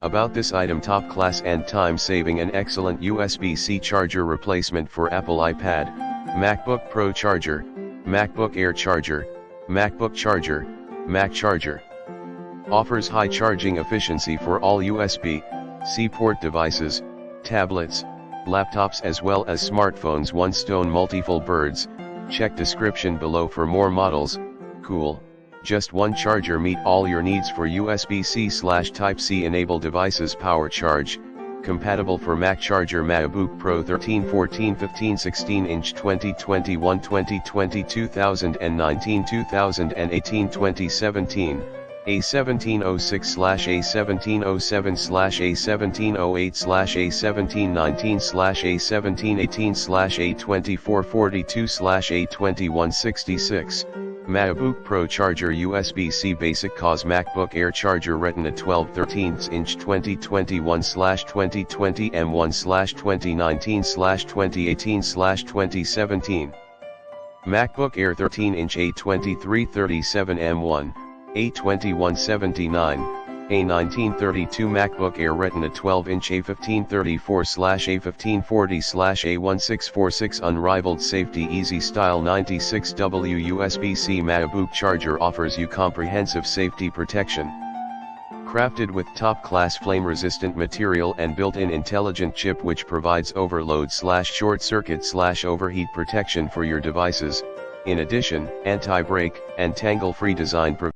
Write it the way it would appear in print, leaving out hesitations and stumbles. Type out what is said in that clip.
About this item: top class and time saving, an excellent USB-C charger replacement for Apple iPad, MacBook Pro charger, MacBook Air charger, MacBook charger, Mac charger. Offers high charging efficiency for all USB-C port devices, tablets, laptops as well as smartphones. One stone multiple birds. Check description below for more models. Cool. Just one charger meet all your needs for USB-C/Type-C enabled devices. Power charge, compatible for Mac charger, Macbook Pro 13, 14, 15, 16 inch, 2021, 2020, 2019, 2018, 2017, A1706/A1707/A1708/A1719/A2442/A2166. Macbook Pro charger USB-C basic cause. MacBook Air charger, Retina 12 13 inch, 2021/2020 M1/2019/2018/2017. MacBook Air 13 inch, A2337 M1, A2179, A1932. MacBook Air Retina 12 inch, A1534/A1540/A1646. Unrivaled safety, easy style. 96W USB-C Macbook charger offers you comprehensive safety protection. Crafted with top-class flame-resistant material and built-in intelligent chip which provides overload/short circuit/overheat protection for your devices. In addition, anti-break and tangle-free design